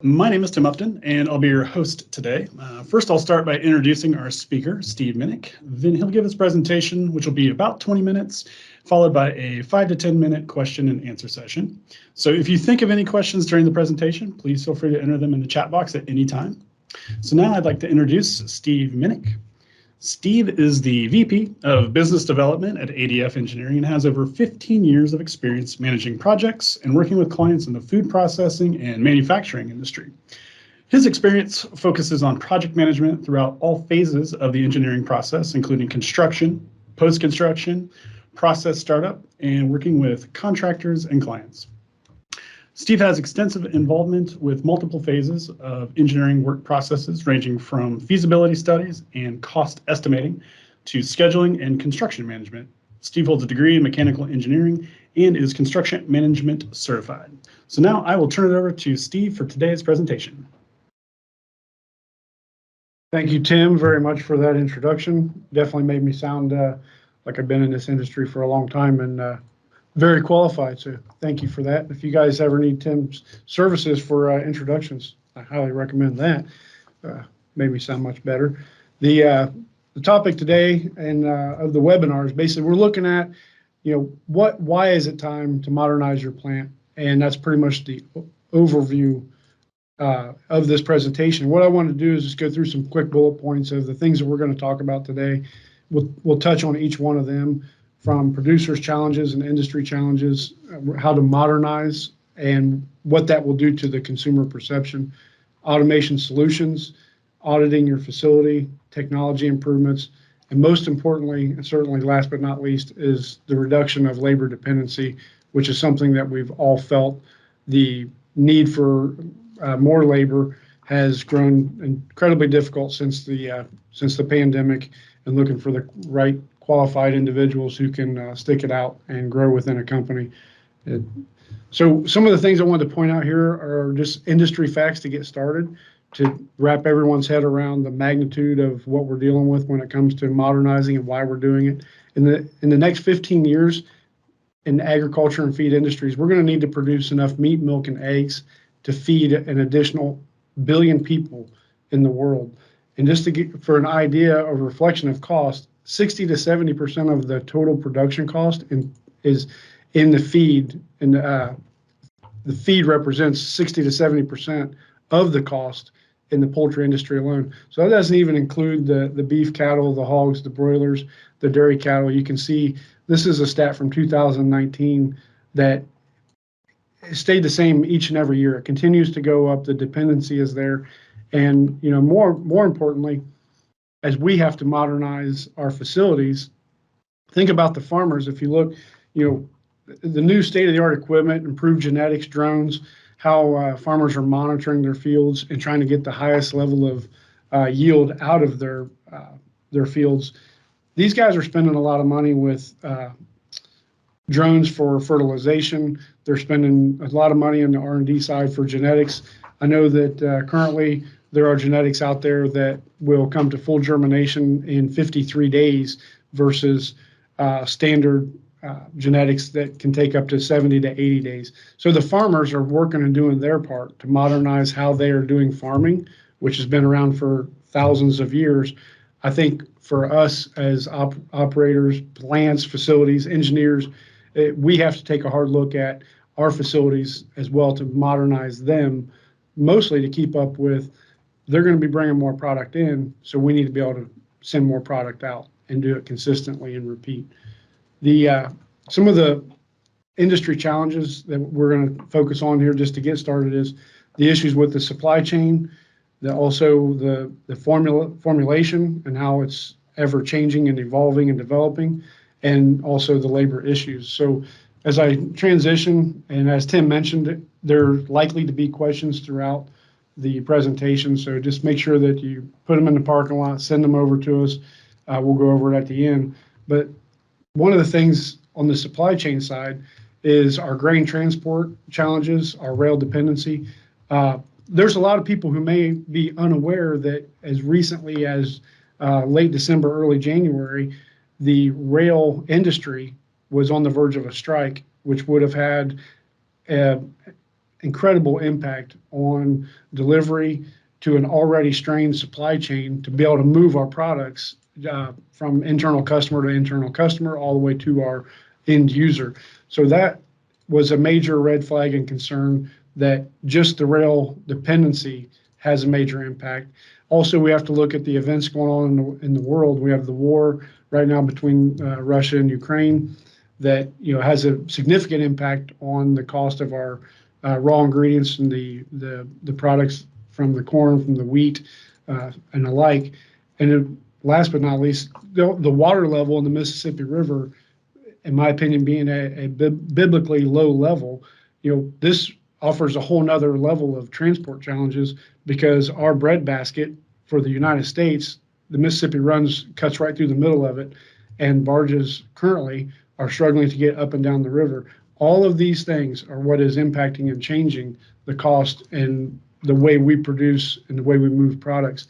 My name is Tim Upton, and I'll be your host today. First, I'll start by introducing our speaker, Steve Minnich. Then he'll give his presentation, which will be about 20 minutes, followed by a 5 to 10 minute question and answer session. So if you think of any questions during the presentation, please feel free to enter them in the chat box at any time. So now I'd like to introduce Steve Minnich. Steve is the VP of Business Development at ADF Engineering and has over 15 years of experience managing projects and working with clients in the food processing and manufacturing industry. His experience focuses on project management throughout all phases of the engineering process, including construction, post-construction, process startup, and working with contractors and clients. Steve has extensive involvement with multiple phases of engineering work processes, ranging from feasibility studies and cost estimating to scheduling and construction management. Steve holds a degree in mechanical engineering and is construction management certified. So now I will turn it over to Steve for today's presentation. Thank you, Tim, very much for that introduction. Definitely made me sound like I've been in this industry for a long time and very qualified, so thank you for that. If you guys ever need Tim's services for introductions, I highly recommend that. Made me sound much better. The topic today and of the webinar is basically we're looking at, why is it time to modernize your plant? And that's pretty much the overview of this presentation. What I want to do is just go through some quick bullet points of the things that we're going to talk about today. We'll touch on each one of them, from producers' challenges and industry challenges, how to modernize and what that will do to the consumer perception, automation solutions, auditing your facility, technology improvements, and most importantly, and certainly last but not least, is the reduction of labor dependency, which is something that we've all felt. The need for more labor has grown incredibly difficult since the pandemic, and looking for the right qualified individuals who can stick it out and grow within a company. So some of the things I wanted to point out here are just industry facts to get started, to wrap everyone's head around the magnitude of what we're dealing with when it comes to modernizing and why we're doing it. In the next 15 years in agriculture and feed industries, we're going to need to produce enough meat, milk, and eggs to feed an additional billion people in the world. And just to get for an idea of reflection of cost, 60 to 70% of the total production cost is in the feed, and the feed represents 60 to 70% of the cost in the poultry industry alone. So that doesn't even include the beef cattle, the hogs, the broilers, the dairy cattle. You can see this is a stat from 2019 that stayed the same each and every year. It continues to go up. The dependency is there, and more importantly, as we have to modernize our facilities, think about the farmers. If you look, the new state-of-the-art equipment, improved genetics, drones, how farmers are monitoring their fields and trying to get the highest level of yield out of their fields. These guys are spending a lot of money with drones for fertilization. They're spending a lot of money on the R&D side for genetics. I know that currently there are genetics out there that will come to full germination in 53 days versus standard genetics that can take up to 70 to 80 days. So the farmers are working and doing their part to modernize how they are doing farming, which has been around for thousands of years. I think for us as operators, plants, facilities, engineers, we have to take a hard look at our facilities as well to modernize them, mostly to keep up with. They're going to be bringing more product in, so we need to be able to send more product out and do it consistently and repeat. Some of the industry challenges that we're going to focus on here just to get started is the issues with the supply chain, also the formulation and how it's ever changing and evolving and developing, and also the labor issues. So as I transition, and as Tim mentioned, there are likely to be questions throughout the presentation, so just make sure that you put them in the parking lot, send them over to us. We'll go over it at the end. But one of the things on the supply chain side is our grain transport challenges, our rail dependency. There's a lot of people who may be unaware that as recently as late December, early January, the rail industry was on the verge of a strike, which would have had incredible impact on delivery to an already strained supply chain to be able to move our products from internal customer to internal customer all the way to our end user. So that was a major red flag and concern, that just the rail dependency has a major impact. Also, we have to look at the events going on in the world. We have the war right now between Russia and Ukraine that has a significant impact on the cost of our raw ingredients and the products from the corn, from the wheat, and the like. And then last but not least, the water level in the Mississippi River, in my opinion, being a biblically low level, this offers a whole nother level of transport challenges, because our breadbasket for the United States, the Mississippi cuts right through the middle of it, and barges currently are struggling to get up and down the river. All of these things are what is impacting and changing the cost and the way we produce and the way we move products.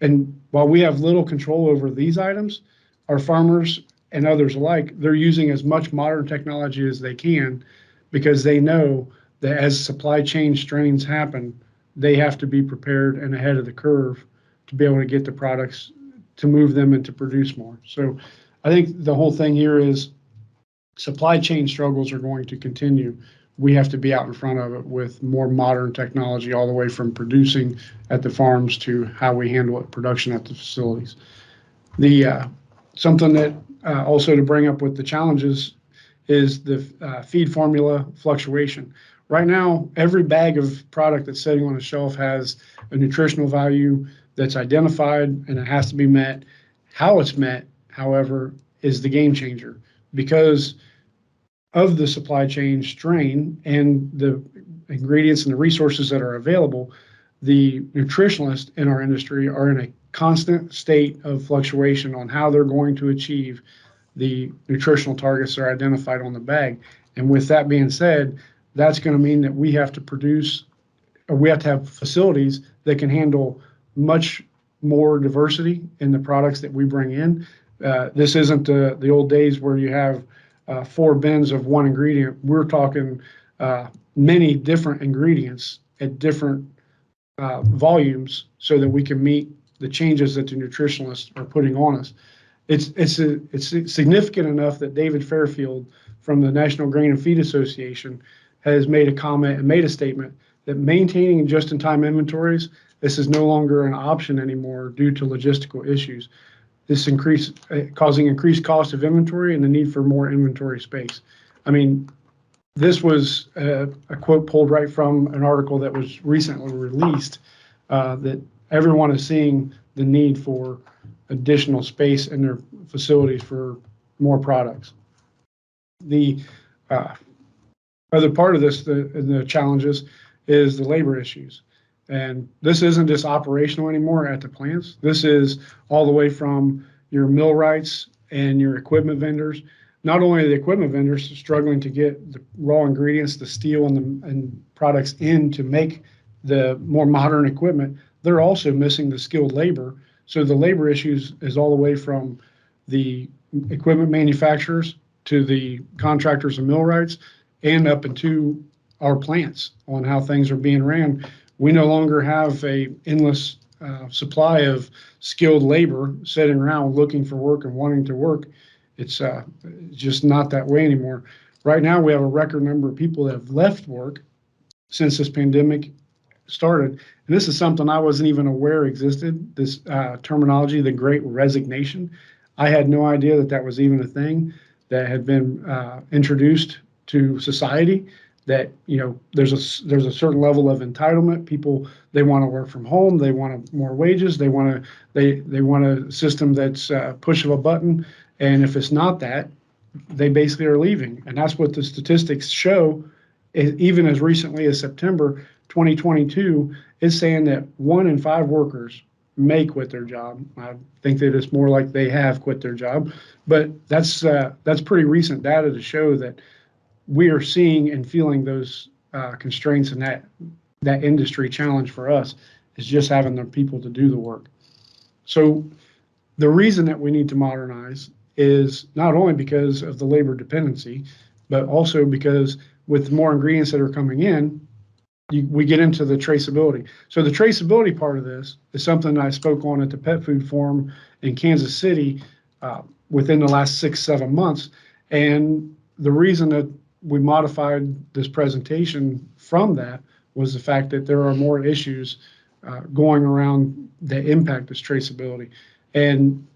And while we have little control over these items, our farmers and others alike, they're using as much modern technology as they can, because they know that as supply chain strains happen, they have to be prepared and ahead of the curve to be able to get the products, to move them and to produce more. So I think the whole thing here is supply chain struggles are going to continue. We have to be out in front of it with more modern technology, all the way from producing at the farms to how we handle it, production at the facilities. Something that also to bring up with the challenges is the feed formula fluctuation. Right now, every bag of product that's sitting on a shelf has a nutritional value that's identified, and it has to be met. How it's met, however, is the game changer, because of the supply chain strain and the ingredients and the resources that are available. The nutritionalists in our industry are in a constant state of fluctuation on how they're going to achieve the nutritional targets that are identified on the bag. And with that being said, that's going to mean that we have to produce, or we have to have facilities that can handle much more diversity in the products that we bring in. This isn't the old days where you have 4 bins of one ingredient. We're talking many different ingredients at different volumes, so that we can meet the changes that the nutritionalists are putting on us. It's significant enough that David Fairfield from the National Grain and Feed Association has made a comment and made a statement that maintaining just-in-time inventories, this is no longer an option anymore due to logistical issues. This causing increased cost of inventory and the need for more inventory space. I mean, this was a quote pulled right from an article that was recently released, that everyone is seeing the need for additional space in their facilities for more products. The other part of this, the challenges, is the labor issues. And this isn't just operational anymore at the plants. This is all the way from your millwrights and your equipment vendors. Not only are the equipment vendors struggling to get the raw ingredients, the steel and products in to make the more modern equipment, they're also missing the skilled labor. So the labor issues is all the way from the equipment manufacturers to the contractors and millwrights, and up into our plants on how things are being ran. We no longer have a endless supply of skilled labor sitting around looking for work and wanting to work. It's just not that way anymore. Right now, we have a record number of people that have left work since this pandemic started. And this is something I wasn't even aware existed, this terminology, the Great Resignation. I had no idea that that was even a thing that had been introduced to society. That there's a certain level of entitlement. People, they want to work from home. They want more wages. They want a system that's push of a button. And if it's not that, they basically are leaving. And that's what the statistics show. Even as recently as September 2022, is saying that 1 in 5 workers may quit their job. I think that it's more like they have quit their job, but that's pretty recent data to show that we are seeing and feeling those constraints, and that industry challenge for us is just having the people to do the work. So the reason that we need to modernize is not only because of the labor dependency, but also because with more ingredients that are coming in, we get into the traceability. So the traceability part of this is something I spoke on at the Pet Food Forum in Kansas City within the last 6-7 months. And the reason that we modified this presentation from that was the fact that there are more issues going around that impact this traceability. And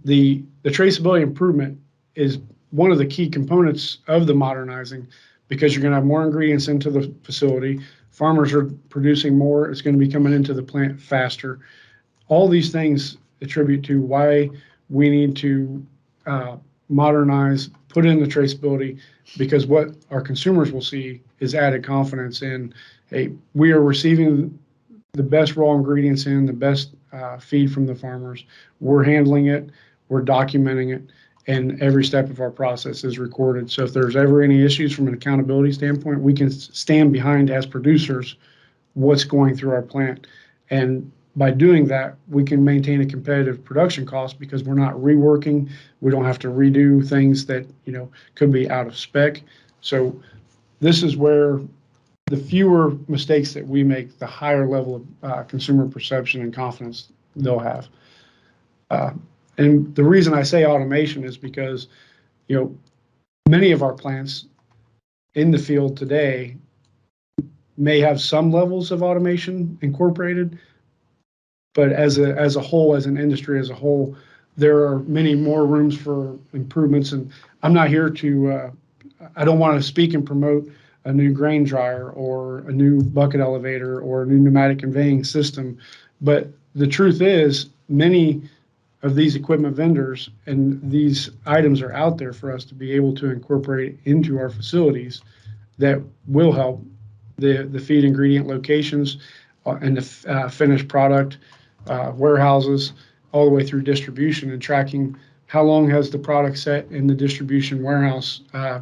the traceability improvement is one of the key components of the modernizing, because you're going to have more ingredients into the facility. Farmers are producing more. It's going to be coming into the plant faster. All these things attribute to why we need to modernize, put in the traceability, because what our consumers will see is added confidence in, hey, we are receiving the best raw ingredients in, the best feed from the farmers. We're handling it, we're documenting it, and every step of our process is recorded. So if there's ever any issues from an accountability standpoint, we can stand behind as producers what's going through our plant. And by doing that, we can maintain a competitive production cost because we're not reworking. We don't have to redo things that, could be out of spec. So this is where the fewer mistakes that we make, the higher level of consumer perception and confidence they'll have. And the reason I say automation is because, many of our plants in the field today may have some levels of automation incorporated, but as a whole, as an industry as a whole, there are many more rooms for improvements. And I'm not here to, I don't want to speak and promote a new grain dryer or a new bucket elevator or a new pneumatic conveying system. But the truth is, many of these equipment vendors and these items are out there for us to be able to incorporate into our facilities that will help the feed ingredient locations and the finished product warehouses all the way through distribution, and tracking how long has the product set in the distribution warehouse,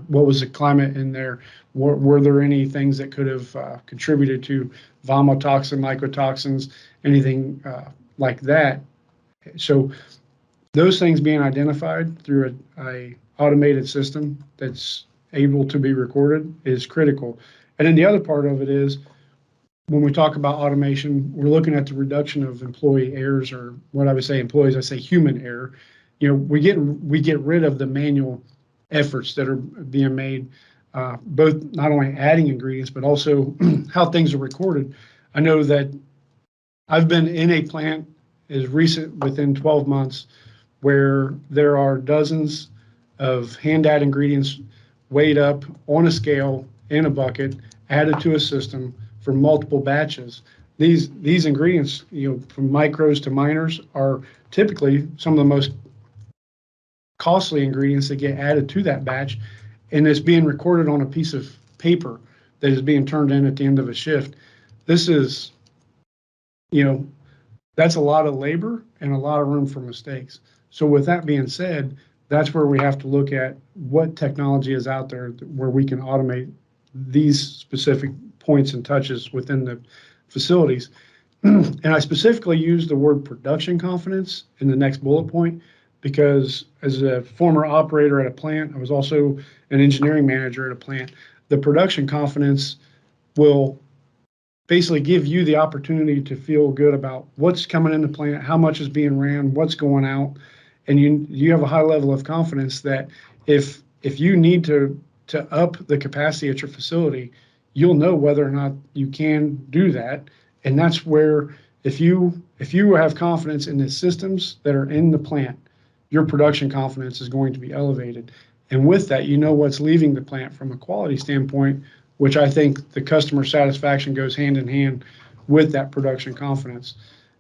what was the climate in there, were there any things that could have contributed to vomotoxin, mycotoxins, anything like that. So those things being identified through a automated system that's able to be recorded is critical. And then the other part of it is, when we talk about automation, we're looking at the reduction of employee errors, or what I would say employees, I say human error. We get rid of the manual efforts that are being made, both not only adding ingredients, but also how things are recorded. I know that I've been in a plant as recent within 12 months where there are dozens of hand-add ingredients weighed up on a scale in a bucket, added to a system for multiple batches. These ingredients, from micros to minors, are typically some of the most costly ingredients that get added to that batch, and it's being recorded on a piece of paper that is being turned in at the end of a shift. This is, that's a lot of labor and a lot of room for mistakes. So with that being said, that's where we have to look at what technology is out there where we can automate these specific points and touches within the facilities. And I specifically use the word production confidence in the next bullet point, because as a former operator at a plant, I was also an engineering manager at a plant. The production confidence will basically give you the opportunity to feel good about what's coming in the plant, how much is being ran, what's going out. And you have a high level of confidence that if you need to up the capacity at your facility, you'll know whether or not you can do that. And that's where, if you have confidence in the systems that are in the plant, your production confidence is going to be elevated. And with that, what's leaving the plant from a quality standpoint, which I think the customer satisfaction goes hand in hand with that production confidence.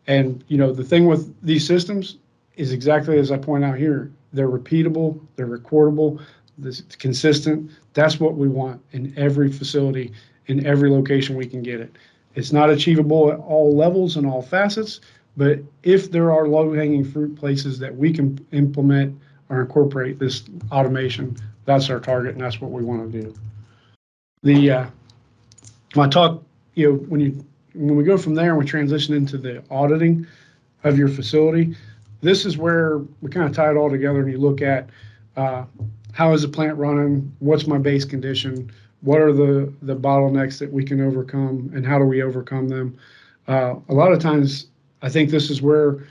And, the thing with these systems is exactly as I point out here. They're repeatable, they're recordable, it's consistent. That's what we want in every facility, in every location we can get it. It's not achievable at all levels and all facets, but if there are low-hanging fruit places that we can implement or incorporate this automation, that's our target, and that's what we want to do. When I talk, when we go from there and we transition into the auditing of your facility, this is where we kind of tie it all together, and you look at how is the plant running, what's my base condition, what are the bottlenecks that we can overcome, and how do we overcome them? A lot of times, I think this is where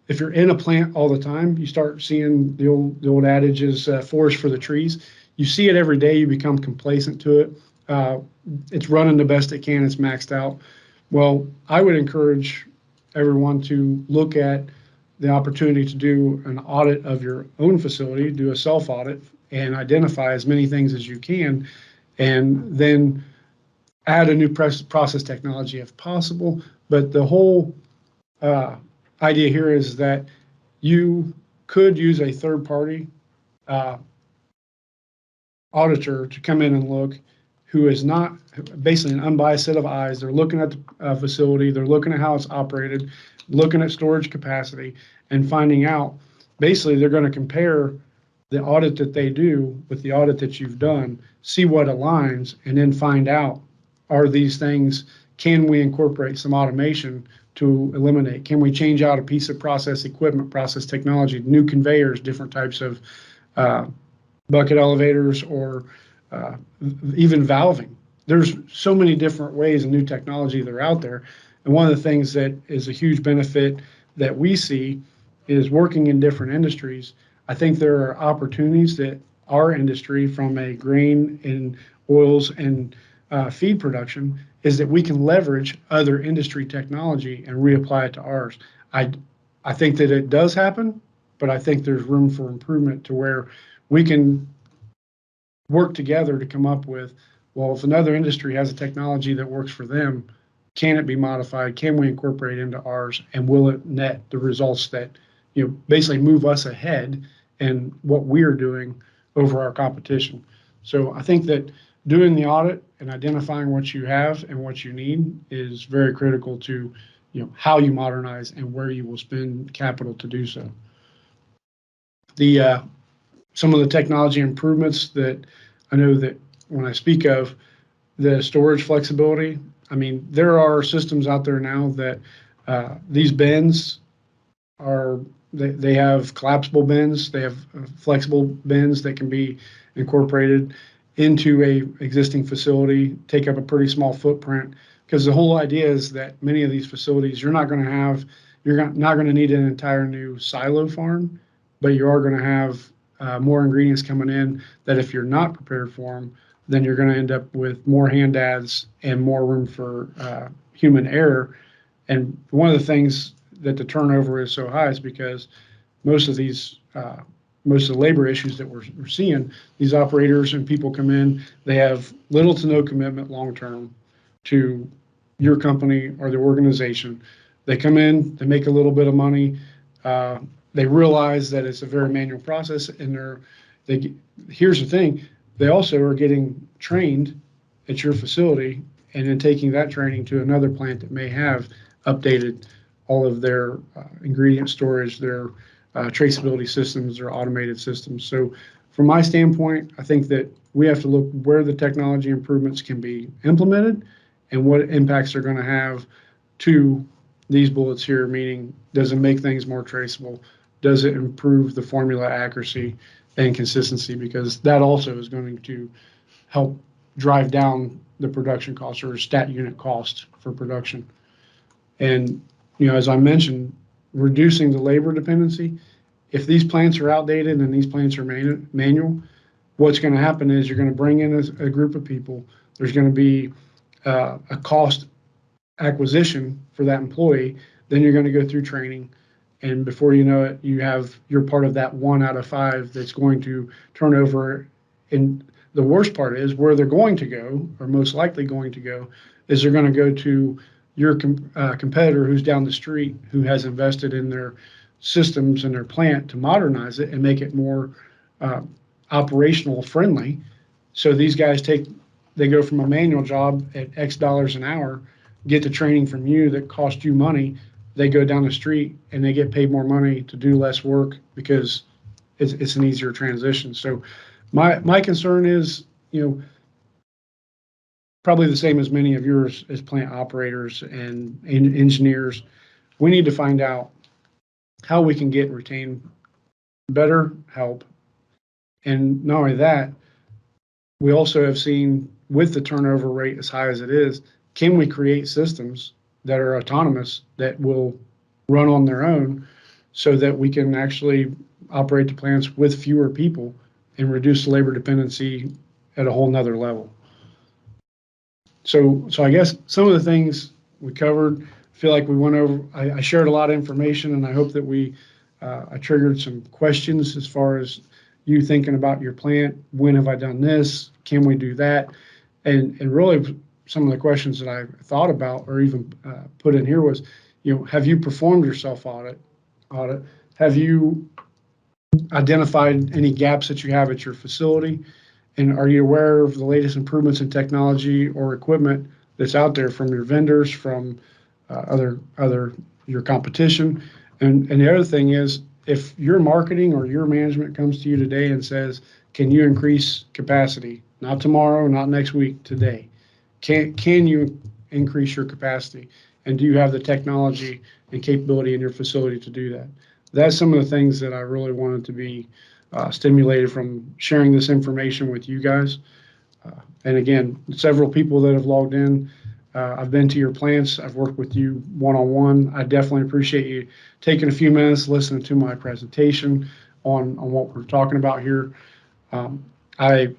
if you're in a plant all the time, you start seeing the old adage is forest for the trees. You see it every day, you become complacent to it. It's running the best it can, it's maxed out. Well, I would encourage everyone to look at the opportunity to do an audit of your own facility, do a self audit, and identify as many things as you can, and then add a new process technology if possible. But the whole idea here is that you could use a third party auditor to come in and look, who is not basically an unbiased set of eyes. They're looking at the facility, they're looking at how it's operated, looking at storage capacity, and finding out, basically they're going to compare the audit that they do with the audit that you've done, see what aligns, and then find out, are these things, can we incorporate some automation to eliminate? Can we change out a piece of process equipment, process technology, new conveyors, different types of bucket elevators, or even valving? There's so many different ways and new technology that are out there. And one of the things that is a huge benefit that we see is working in different industries. I think there are opportunities that our industry, from a grain and oils and feed production, is that we can leverage other industry technology and reapply it to ours. I think that it does happen, but I think there's room for improvement to where we can work together to come up with, well, if another industry has a technology that works for them, can it be modified? Can we incorporate into ours? And will it net the results that, basically move us ahead in what we're doing over our competition? So I think that doing the audit and identifying what you have and what you need is very critical to, how you modernize and where you will spend capital to do so. Some of the technology improvements that I know that when I speak of the storage flexibility, I mean, there are systems out there now that these bins are, they have collapsible bins, they have flexible bins that can be incorporated into a existing facility, take up a pretty small footprint, because the whole idea is that many of these facilities, you're not going to need an entire new silo farm, but you are going to have more ingredients coming in that if you're not prepared for them, then you're going to end up with more hand adds and more room for human error. And one of the things that the turnover is so high is because most of the labor issues that we're seeing, these operators and people come in, they have little to no commitment long-term to your company or the organization. They come in, they make a little bit of money, they realize that it's a very manual process, and here's the thing, they also are getting trained at your facility and then taking that training to another plant that may have updated all of their ingredient storage, their traceability systems, their automated systems. So from my standpoint, I think that we have to look where the technology improvements can be implemented and what impacts they're going to have to these bullets here, meaning, does it make things more traceable? Does it improve the formula accuracy and consistency? Because that also is going to help drive down the production cost or stat unit cost for production. And, as I mentioned, reducing the labor dependency. If these plants are outdated and these plants are manual, what's going to happen is you're going to bring in a group of people. There's going to be a cost acquisition for that employee. Then you're going to go through training. And before you know it, you're part of that 1 out of 5 that's going to turn over. And the worst part is where they're going to go, or most likely going to go, is they're going to go to your competitor who's down the street, who has invested in their systems and their plant to modernize it and make it more operational friendly. So these guys they go from a manual job at X dollars an hour, get the training from you that cost you money. They go down the street and they get paid more money to do less work because it's an easier transition. So my concern is, probably the same as many of yours as plant operators and engineers. We need to find out how we can get and retain better help. And not only that, we also have seen, with the turnover rate as high as it is, can we create systems that are autonomous that will run on their own so that we can actually operate the plants with fewer people and reduce labor dependency at a whole nother level. So I guess some of the things we covered, I feel like we went over, I shared a lot of information, and I hope that I triggered some questions as far as you thinking about your plant. When have I done this? Can we do that? And really some of the questions that I thought about or even put in here was, have you performed your self-audit? Have you identified any gaps that you have at your facility? And are you aware of the latest improvements in technology or equipment that's out there from your vendors, from other your competition? And the other thing is, if your marketing or your management comes to you today and says, "Can you increase capacity? Not tomorrow, not next week, today. Can you increase your capacity? And do you have the technology and capability in your facility to do that?" That's some of the things that I really wanted to be stimulated from sharing this information with you guys. And again, several people that have logged in. I've been to your plants. I've worked with you one-on-one. I definitely appreciate you taking a few minutes, listening to my presentation on what we're talking about here. I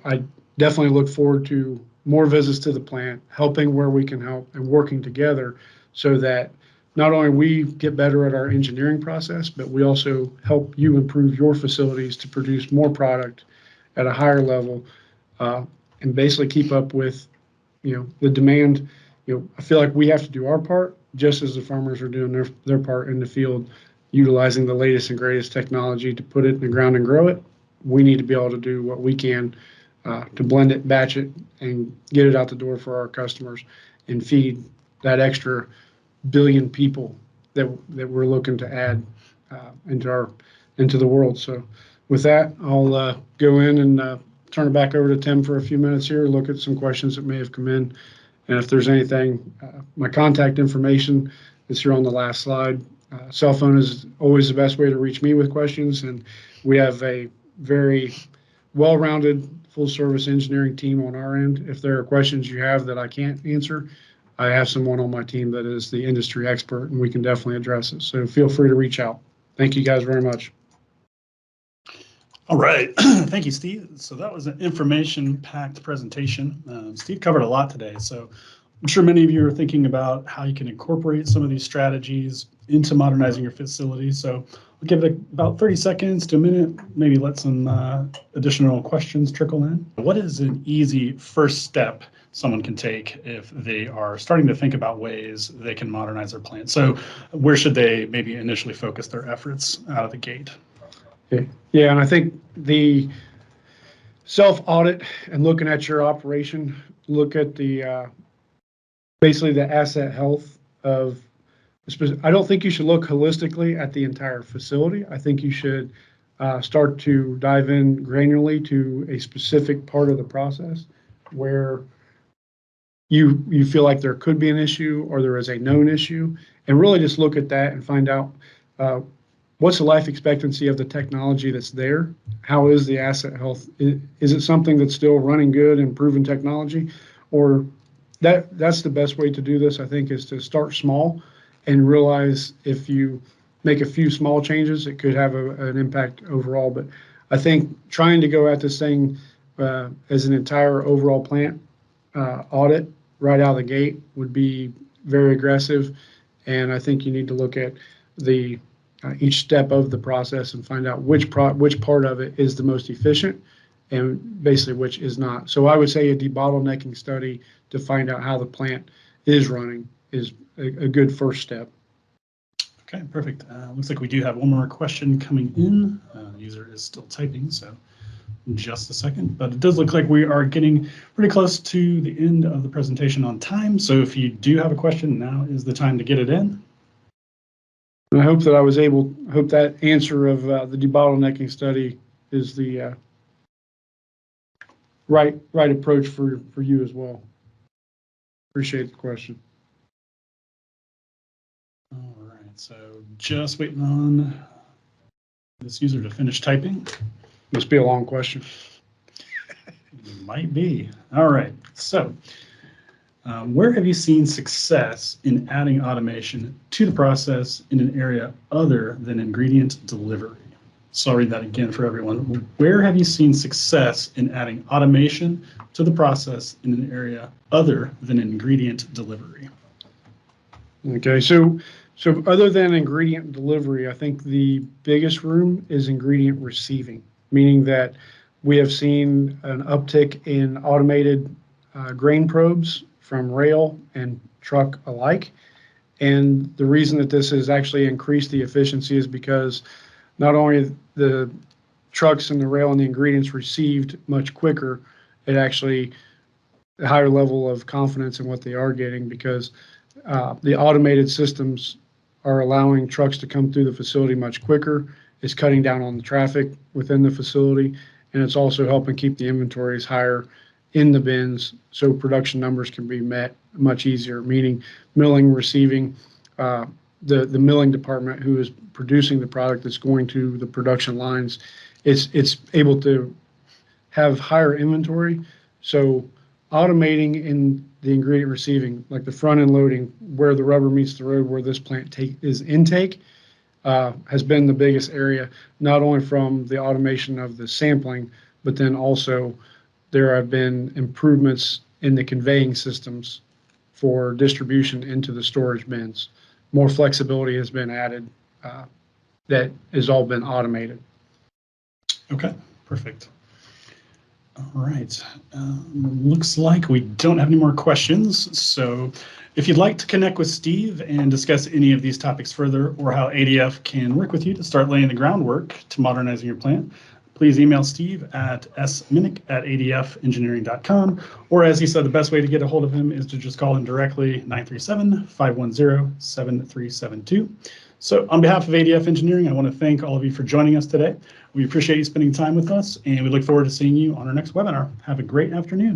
definitely look forward to more visits to the plant, helping where we can help, and working together so that not only we get better at our engineering process, but we also help you improve your facilities to produce more product at a higher level, and basically keep up with, the demand. I feel like we have to do our part just as the farmers are doing their part in the field, utilizing the latest and greatest technology to put it in the ground and grow it. We need to be able to do what we can to blend it, batch it, and get it out the door for our customers and feed that extra billion people that we're looking to add into the world. So with that, I'll go in and turn it back over to Tim for a few minutes here, look at some questions that may have come in. And if there's anything, my contact information is here on the last slide. Cell phone is always the best way to reach me with questions, and we have a very well-rounded full-service engineering team on our end. If there are questions you have that I can't answer, I have someone on my team that is the industry expert, and we can definitely address it. So feel free to reach out. Thank you guys very much. All right. Thank you, Steve. So that was an information-packed presentation. Steve covered a lot today. So I'm sure many of you are thinking about how you can incorporate some of these strategies into modernizing your facility. So we'll give it about 30 seconds to a minute, maybe let some additional questions trickle in. What is an easy first step someone can take if they are starting to think about ways they can modernize their plant? So where should they maybe initially focus their efforts out of the gate? Okay. Yeah, and I think the self-audit and looking at your operation, look at the basically the asset health of. I don't think you should look holistically at the entire facility. I think you should start to dive in granularly to a specific part of the process where you feel like there could be an issue or there is a known issue, and really just look at that and find out what's the life expectancy of the technology that's there? How is the asset health? Is it something that's still running good and proven technology? Or that's the best way to do this, I think, is to start small and realize if you make a few small changes, it could have an impact overall. But I think trying to go at this thing as an entire overall plant audit right out of the gate would be very aggressive. And I think you need to look at the each step of the process and find out which part of it is the most efficient and basically which is not. So I would say a debottlenecking study to find out how the plant is running is a good first step. Okay, perfect. Looks like we do have one more question coming in. The user is still typing, so just a second, but it does look like we are getting pretty close to the end of the presentation on time. So if you do have a question, now is the time to get it in. And I hope that hope that answer of the debottlenecking study is the right approach for you as well. Appreciate the question. All right, so just waiting on this user to finish typing. Must be a long question. Might be. All right. So, where have you seen success in adding automation to the process in an area other than ingredient delivery? So I'll read that again for everyone. Where have you seen success in adding automation to the process in an area other than ingredient delivery? Okay, so other than ingredient delivery, I think the biggest room is ingredient receiving, meaning that we have seen an uptick in automated grain probes from rail and truck alike. And the reason that this has actually increased the efficiency is because not only the trucks and the rail and the ingredients received much quicker, it actually a higher level of confidence in what they are getting, because the automated systems are allowing trucks to come through the facility much quicker. It's cutting down on the traffic within the facility, and it's also helping keep the inventories higher in the bins so production numbers can be met much easier, meaning milling, receiving, the milling department who is producing the product that's going to the production lines, it's able to have higher inventory. So automating in the ingredient receiving, like the front end loading, where the rubber meets the road, where this plant is intake, has been the biggest area, not only from the automation of the sampling, but then also there have been improvements in the conveying systems for distribution into the storage bins. More flexibility has been added, that has all been automated. Okay, perfect. All right. Looks like we don't have any more questions. So if you'd like to connect with Steve and discuss any of these topics further, or how ADF can work with you to start laying the groundwork to modernizing your plant, please email Steve at sminnick@adfengineering.com. Or as he said, the best way to get a hold of him is to just call him directly, 937-510-7372. So on behalf of ADF Engineering, I want to thank all of you for joining us today. We appreciate you spending time with us, and we look forward to seeing you on our next webinar. Have a great afternoon.